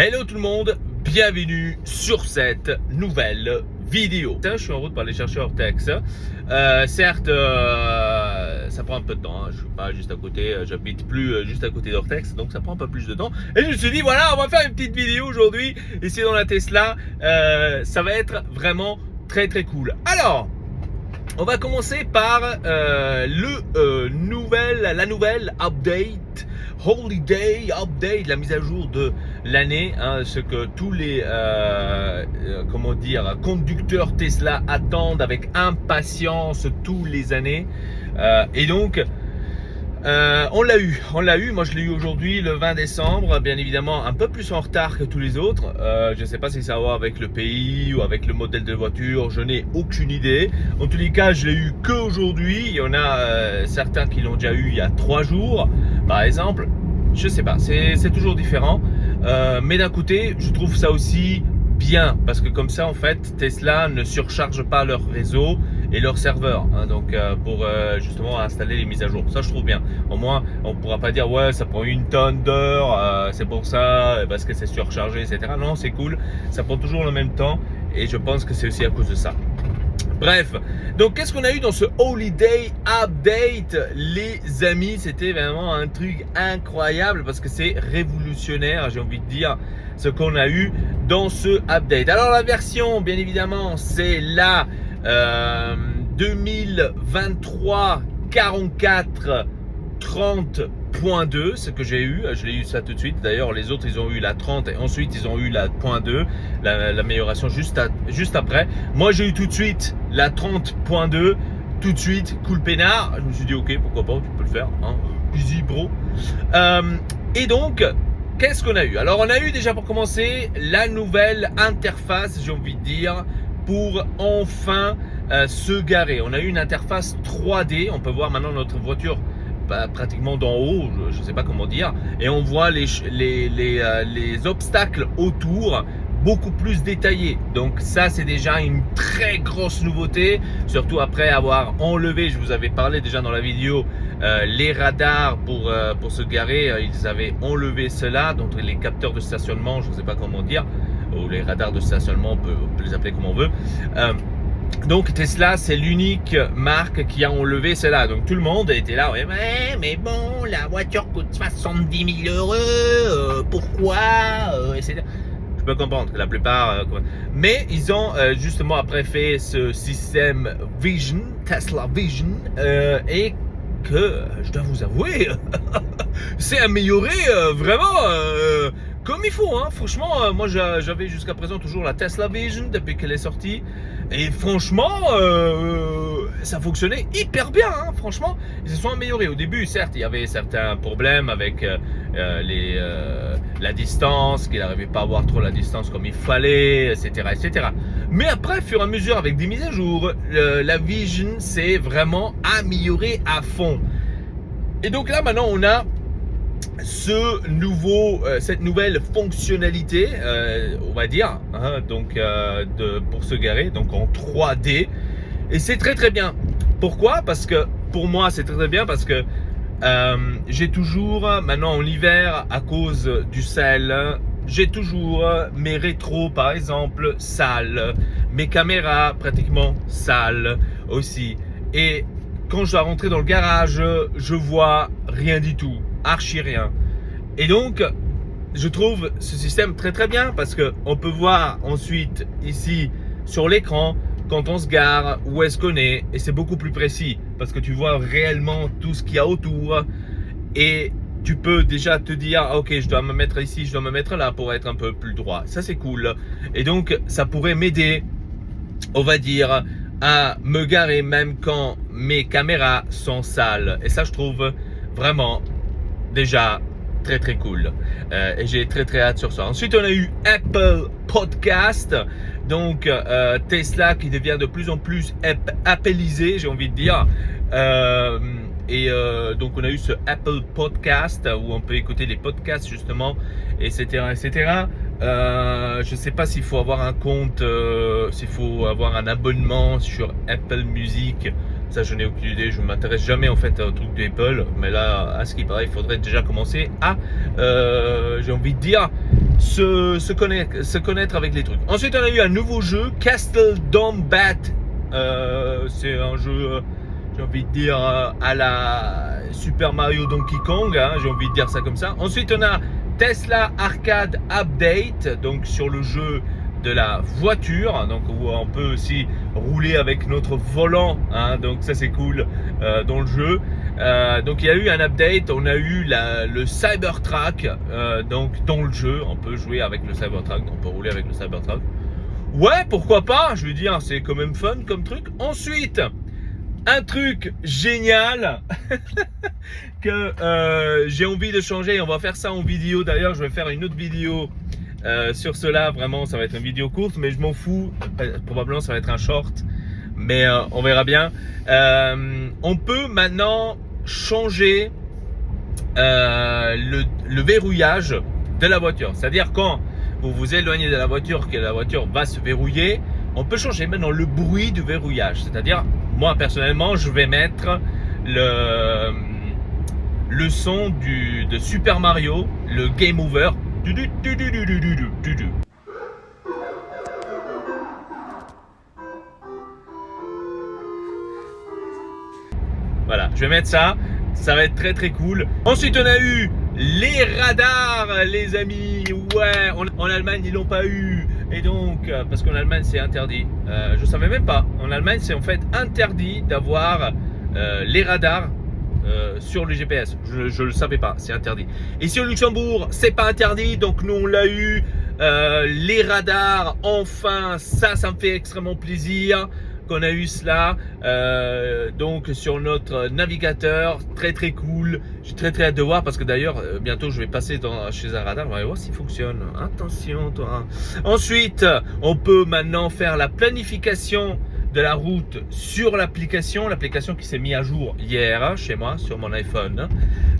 Hello tout le monde, bienvenue sur cette nouvelle vidéo. Je suis en route pour aller chercher Ortex. Certes, ça prend un peu de temps, je suis pas juste à côté, j'habite plus juste à côté d'Ortex, donc ça prend un peu plus de temps. Et je me suis dit, voilà, on va faire une petite vidéo aujourd'hui, ici dans la Tesla. Ça va être vraiment très cool. Alors, on va commencer par la nouvelle update, Holiday Update, la mise à jour de l'année, ce que tous les conducteurs Tesla attendent avec impatience tous les années. Et donc, on l'a eu. Moi, je l'ai eu aujourd'hui, le 20 décembre. Bien évidemment, un peu plus en retard que tous les autres. Je ne sais pas si ça va avec le pays ou avec le modèle de voiture. Je n'ai aucune idée. En tous les cas, je l'ai eu qu'aujourd'hui. Il y en a certains qui l'ont déjà eu il y a 3 jours, par exemple. Je ne sais pas. C'est toujours différent. Mais d'un côté, je trouve ça aussi bien parce que comme ça, en fait, Tesla ne surcharge pas leur réseau et leur serveur, donc pour justement installer les mises à jour. Ça, je trouve bien. Au moins, on ne pourra pas dire ouais, ça prend une tonne d'heures, c'est pour ça, parce que c'est surchargé, etc. Non, c'est cool. Ça prend toujours le même temps et je pense que c'est aussi à cause de ça. Bref, donc qu'est-ce qu'on a eu dans ce Holiday Update, les amis? C'était vraiment un truc incroyable parce que c'est révolutionnaire, j'ai envie de dire, ce qu'on a eu dans ce update. Alors la version, bien évidemment, c'est la 2023 44 30.2, ce que j'ai eu. Je l'ai eu ça tout de suite. D'ailleurs, les autres, ils ont eu la 30 et ensuite ils ont eu la .2, l'amélioration juste après. Moi, j'ai eu tout de suite la 30.2, tout de suite, cool peinard. Je me suis dit, ok, pourquoi pas, tu peux le faire, easy bro. Et donc, qu'est-ce qu'on a eu? Alors, on a eu déjà pour commencer la nouvelle interface, j'ai envie de dire, pour enfin se garer. On a eu une interface 3D. On peut voir maintenant notre voiture pratiquement d'en haut, je ne sais pas comment dire, et on voit les obstacles autour beaucoup plus détaillés. Donc ça, c'est déjà une très grosse nouveauté, surtout après avoir enlevé, je vous avais parlé déjà dans la vidéo, les radars pour se garer. Ils avaient enlevé cela, donc les capteurs de stationnement, je ne sais pas comment dire, ou les radars de stationnement, on peut les appeler comme on veut. Donc Tesla, c'est l'unique marque qui a enlevé cela. Donc tout le monde était là, ouais, mais bon, la voiture coûte 70 000 €, pourquoi, etc. Je peux comprendre que la plupart, mais ils ont justement après fait ce système Vision, Tesla Vision, et que je dois vous avouer, c'est amélioré vraiment comme il faut, franchement. Moi, j'avais jusqu'à présent toujours la Tesla Vision depuis qu'elle est sortie, et franchement, ça fonctionnait hyper bien, franchement. Ils se sont améliorés. Au début, certes, il y avait certains problèmes avec la distance, qu'il n'arrivait pas à avoir trop la distance comme il fallait, etc. Mais après, au fur et à mesure, avec des mises à jour, la Vision s'est vraiment améliorée à fond. Et donc là, maintenant, on a cette nouvelle fonctionnalité, on va dire, pour se garer, donc en 3D, et c'est très bien. Pourquoi? Parce que pour moi, c'est très bien parce que j'ai toujours, maintenant en hiver, à cause du sel, j'ai toujours mes rétros, par exemple, sales, mes caméras pratiquement sales aussi. Et quand je dois rentrer dans le garage, je vois rien du tout, archi rien. Et donc, je trouve ce système très bien parce que on peut voir ensuite ici sur l'écran quand on se gare où est-ce qu'on est, et c'est beaucoup plus précis parce que tu vois réellement tout ce qu'il y a autour et tu peux déjà te dire ok, je dois me mettre ici, je dois me mettre là pour être un peu plus droit. Ça, c'est cool. Et donc, ça pourrait m'aider, on va dire, à me garer même quand mes caméras sont sales. Et ça, je trouve vraiment déjà très cool. Et j'ai très hâte sur ça. Ensuite, on a eu Apple Podcast. Donc, Tesla qui devient de plus en plus appellisé, j'ai envie de dire. Donc, on a eu ce Apple Podcast où on peut écouter les podcasts justement, etc. Je ne sais pas s'il faut avoir un compte, s'il faut avoir un abonnement sur Apple Music. Ça, je n'ai aucune idée. Je ne m'intéresse jamais en fait au truc d'Apple. Mais là, à ce qui paraît, il faudrait déjà commencer à, j'ai envie de dire, se connaître avec les trucs. Ensuite, on a eu un nouveau jeu, Castle Dome Bat. C'est un jeu, j'ai envie de dire, à la Super Mario Donkey Kong, hein, j'ai envie de dire ça comme ça. Ensuite, on a Tesla Arcade Update, donc sur le jeu de la voiture, donc où on peut aussi rouler avec notre volant, hein, donc ça c'est cool dans le jeu. Donc il y a eu un update, on a eu le Cybertruck, donc dans le jeu, on peut jouer avec le Cybertruck, on peut rouler avec le Cybertruck. Ouais, pourquoi pas, je veux dire, c'est quand même fun comme truc. Ensuite, un truc génial que j'ai envie de changer, on va faire ça en vidéo, d'ailleurs je vais faire une autre vidéo sur cela, vraiment ça va être une vidéo courte, mais je m'en fous, probablement ça va être un short, mais on verra bien. On peut maintenant changer le verrouillage de la voiture, c'est-à-dire quand vous vous éloignez de la voiture, que la voiture va se verrouiller, on peut changer maintenant le bruit du verrouillage, c'est-à-dire moi personnellement je vais mettre le son de Super Mario, le Game Over. Voilà, je vais mettre ça, ça va être très très cool. Ensuite on a eu les radars les amis, ouais, en Allemagne ils l'ont pas eu. Et donc, parce qu'en Allemagne c'est interdit, je savais même pas, en Allemagne c'est en fait interdit d'avoir les radars sur le GPS, je le savais pas, c'est interdit. Ici au Luxembourg c'est pas interdit, donc nous on l'a eu, les radars, enfin ça me fait extrêmement plaisir qu'on a eu cela, donc sur notre navigateur, très très cool. J'ai très hâte de voir, parce que d'ailleurs bientôt je vais passer chez un radar, on va voir s'il fonctionne, attention toi. Ensuite on peut maintenant faire la planification de la route sur l'application qui s'est mise à jour hier chez moi sur mon iPhone.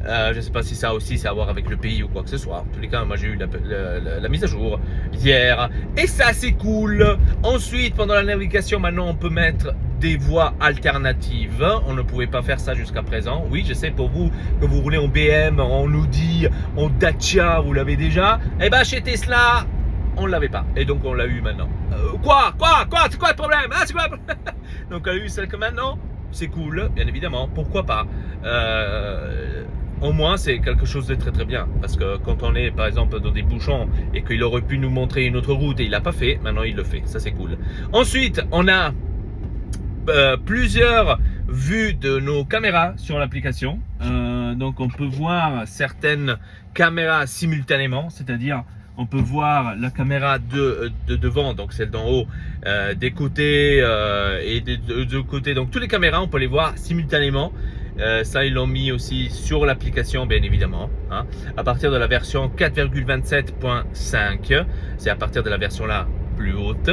Je ne sais pas si ça aussi c'est à voir avec le pays ou quoi que ce soit. En tous les cas, moi j'ai eu la mise à jour hier et ça c'est cool. Ensuite, pendant la navigation, maintenant on peut mettre des voies alternatives. On ne pouvait pas faire ça jusqu'à présent. Oui, je sais, pour vous que vous roulez en BM, en Audi, en Dacia, vous l'avez déjà. Et ben chez Tesla, on ne l'avait pas, et donc on l'a eu maintenant. Quoi c'est quoi le problème, c'est quoi donc on a eu celle que maintenant, c'est cool, bien évidemment, pourquoi pas. Au moins c'est quelque chose de très bien, parce que quand on est par exemple dans des bouchons et qu'il aurait pu nous montrer une autre route et il l'a pas fait, maintenant il le fait, ça c'est cool. Ensuite on a plusieurs vues de nos caméras sur l'application, donc on peut voir certaines caméras simultanément, c'est-à-dire on peut voir la caméra de devant, donc celle d'en haut, des côtés et des deux côtés. Donc toutes les caméras, on peut les voir simultanément. Ça, ils l'ont mis aussi sur l'application, bien évidemment. Hein, à partir de la version 4,27.5, c'est à partir de la version là plus haute,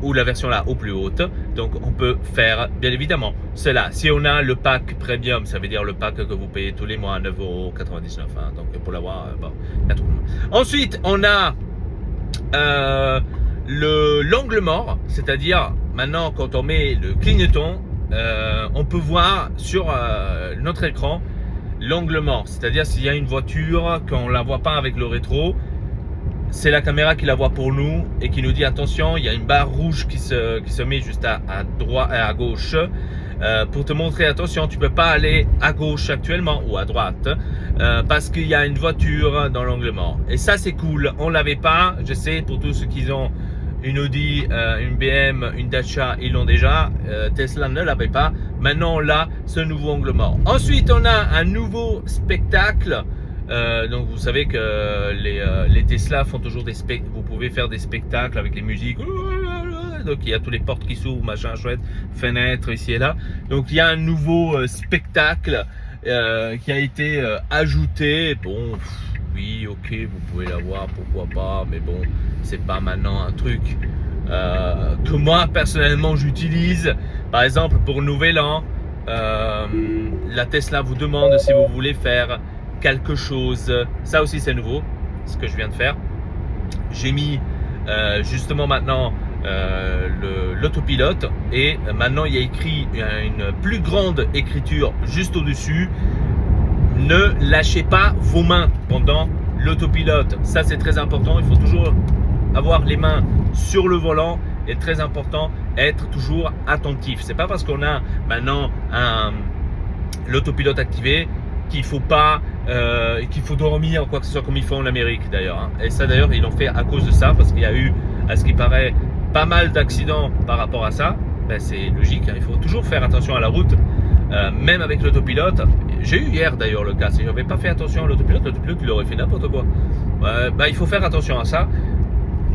ou la version là au plus haute. Donc on peut faire bien évidemment cela. Si on a le pack premium, ça veut dire le pack que vous payez tous les mois à 9,99 €, hein, donc pour l'avoir, bon, ensuite on a l'angle mort, c'est-à-dire maintenant quand on met le clignotant, on peut voir sur notre écran l'angle mort, c'est-à-dire s'il y a une voiture qu'on la voit pas avec le rétro, c'est la caméra qui la voit pour nous et qui nous dit attention, il y a une barre rouge qui se met juste à droite et à gauche pour te montrer attention, tu peux pas aller à gauche actuellement ou à droite parce qu'il y a une voiture dans l'angle mort. Et ça c'est cool, on l'avait pas, je sais, pour tous ceux qui ont une Audi, une BM, une Dacia, ils l'ont déjà. Tesla ne l'avait pas. Maintenant on l'a, ce nouveau angle mort. Ensuite on a un nouveau spectacle. Donc vous savez que les Tesla font toujours des spectacles. Vous pouvez faire des spectacles avec les musiques. Donc il y a toutes les portes qui s'ouvrent, machin chouette, fenêtres ici et là. Donc il y a un nouveau spectacle qui a été ajouté. Bon, oui, ok, vous pouvez l'avoir, pourquoi pas, mais bon, c'est pas maintenant un truc que moi personnellement j'utilise. Par exemple pour Nouvel An, la Tesla vous demande si vous voulez faire quelque chose. Ça aussi c'est nouveau, ce que je viens de faire. J'ai mis justement maintenant l'autopilote et maintenant il y a écrit une plus grande écriture juste au dessus: ne lâchez pas vos mains pendant l'autopilote, ça c'est très important. Il faut toujours avoir les mains sur le volant et très important, être toujours attentif. C'est pas parce qu'on a maintenant l'autopilote activé qu'il faut pas qu'il faut dormir quoi que ce soit, comme ils font en Amérique d'ailleurs, hein. Et ça d'ailleurs ils l'ont fait à cause de ça, parce qu'il y a eu, à ce qui paraît, pas mal d'accidents par rapport à ça. Ben, c'est logique, hein. Il faut toujours faire attention à la route, même avec l'autopilote. J'ai eu hier d'ailleurs le cas, si je n'avais pas fait attention à l'autopilote il aurait fait n'importe quoi. Ben, il faut faire attention à ça.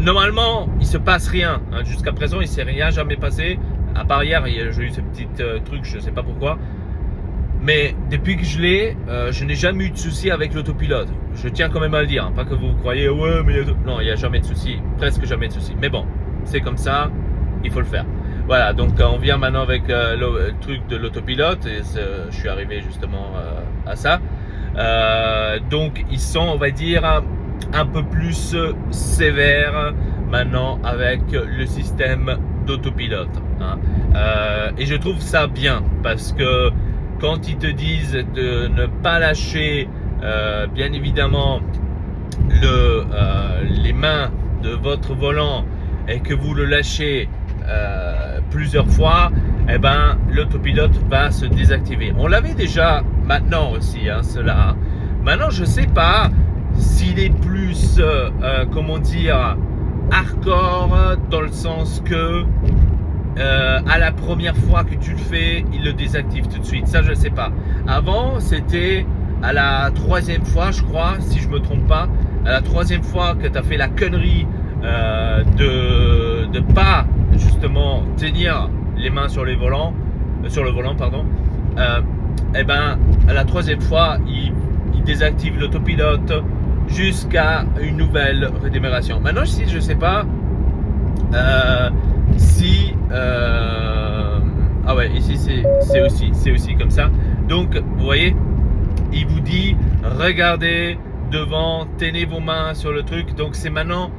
Normalement il se passe rien, hein. Jusqu'à présent il s'est rien jamais passé, à part hier j'ai eu ce petit truc, je sais pas pourquoi. Mais depuis que je l'ai, je n'ai jamais eu de souci avec l'autopilote. Je tiens quand même à le dire, hein. Pas que vous croyez, ouais, mais non, il n'y a jamais de souci, presque jamais de souci. Mais bon, c'est comme ça, il faut le faire. Voilà, donc on vient maintenant avec le truc de l'autopilote, et je suis arrivé justement à ça. Donc ils sont, on va dire, un peu plus sévères maintenant avec le système d'autopilote, hein. Et je trouve ça bien, parce que quand ils te disent de ne pas lâcher bien évidemment les mains de votre volant, et que vous le lâchez plusieurs fois, eh ben, l'autopilote va se désactiver. On l'avait déjà maintenant aussi, hein, cela. Maintenant, je ne sais pas s'il est plus, comment dire, hardcore, dans le sens que à la première fois que tu le fais, il le désactive tout de suite. Ça, je ne sais pas. Avant, c'était à la troisième fois, je crois, si je me trompe pas, à la troisième fois que tu as fait la connerie de pas justement tenir les mains sur le volant, pardon. Et ben, à la troisième fois, il désactive l'autopilote jusqu'à une nouvelle redémarration. Maintenant, si je sais pas. Ah ouais, ici c'est aussi comme ça. Donc vous voyez, il vous dit regardez devant, tenez vos mains sur le truc. Donc c'est maintenant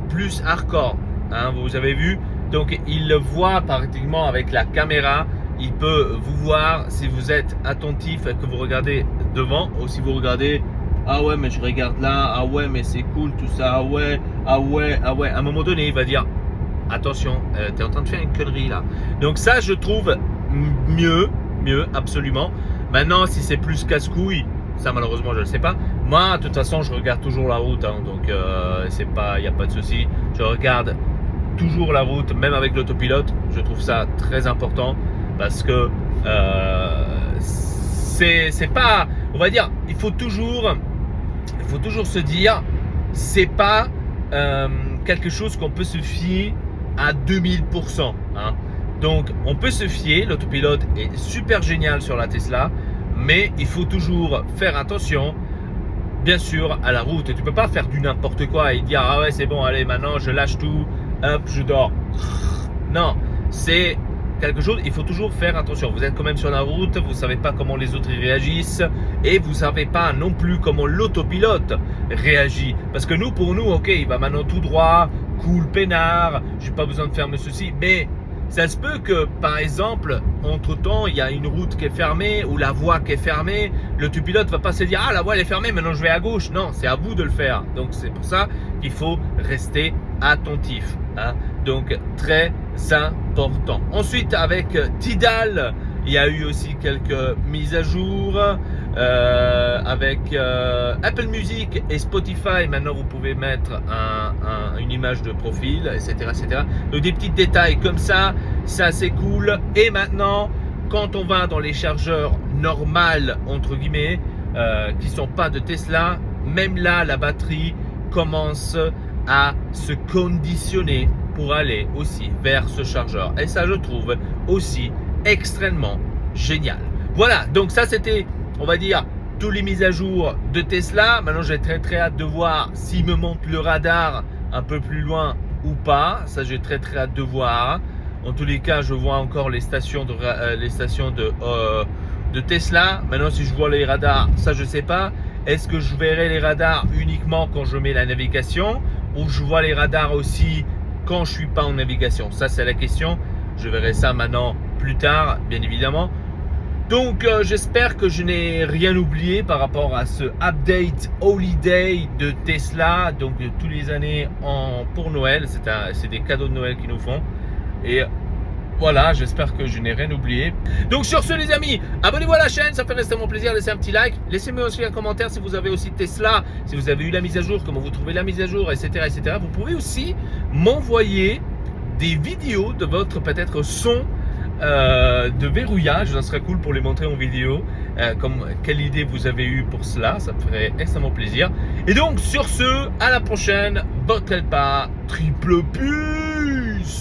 plus hardcore, hein, vous avez vu. Donc il le voit pratiquement avec la caméra. Il peut vous voir si vous êtes attentif et que vous regardez devant, ou si vous regardez ah ouais mais je regarde là, ah ouais mais c'est cool tout ça, ah ouais. À un moment donné il va dire attention, tu es en train de faire une connerie là. Donc ça je trouve mieux absolument. Maintenant si c'est plus casse-couille, ça malheureusement je ne sais pas. Moi de toute façon je regarde toujours la route, hein, donc il n'y a pas de souci. Je regarde toujours la route, même avec l'autopilote. Je trouve ça très important, parce que c'est pas, on va dire, il faut toujours se dire, c'est pas quelque chose qu'on peut se fier à 2000%, hein. Donc on peut se fier, l'autopilote est super génial sur la Tesla, mais il faut toujours faire attention, bien sûr, à la route. Tu peux pas faire du n'importe quoi et dire ah ouais c'est bon, allez maintenant je lâche tout, hop je dors. Non, c'est quelque chose, il faut toujours faire attention. Vous êtes quand même sur la route, vous savez pas comment les autres réagissent, et vous savez pas non plus comment l'autopilote réagit. Parce que pour nous, ok, il va maintenant tout droit, cool, peinard, j'ai pas besoin de faire ceci, mais ça se peut que par exemple, entre temps, il y a une route qui est fermée ou la voie qui est fermée. L'autopilote va pas se dire ah la voie elle est fermée, maintenant je vais à gauche. Non, c'est à vous de le faire. Donc c'est pour ça qu'il faut rester attentif, hein. Donc très important. Ensuite avec Tidal, il y a eu aussi quelques mises à jour avec Apple Music et Spotify. Maintenant vous pouvez mettre une image de profil, etc. Donc des petits détails comme ça, c'est assez cool. Et maintenant quand on va dans les chargeurs normales entre guillemets, qui sont pas de Tesla, même là la batterie commence à se conditionner pour aller aussi vers ce chargeur, et ça je trouve aussi extrêmement génial. Voilà, donc ça c'était, on va dire, toutes les mises à jour de Tesla. Maintenant j'ai très hâte de voir s'il me montre le radar un peu plus loin ou pas. Ça j'ai très hâte de voir. En tous les cas je vois encore les stations de Tesla. Maintenant si je vois les radars, ça je sais pas. Est-ce que je verrai les radars uniquement quand je mets la navigation, ou je vois les radars aussi quand je suis pas en navigation? Ça c'est la question. Je verrai ça maintenant plus tard, bien évidemment. Donc j'espère que je n'ai rien oublié par rapport à ce update holiday de Tesla. Donc tous les années pour Noël, c'est des cadeaux de Noël qu'ils nous font. Et voilà, j'espère que je n'ai rien oublié. Donc sur ce les amis, abonnez-vous à la chaîne, ça fait extrêmement plaisir, laissez un petit like. Laissez-moi aussi un commentaire si vous avez aussi Tesla, si vous avez eu la mise à jour, comment vous trouvez la mise à jour, etc. etc. Vous pouvez aussi m'envoyer des vidéos de votre peut-être son de verrouillage, ça serait cool pour les montrer en vidéo, comme quelle idée vous avez eu pour cela, ça me ferait extrêmement plaisir. Et donc sur ce, à la prochaine, bottle pas, triple puce.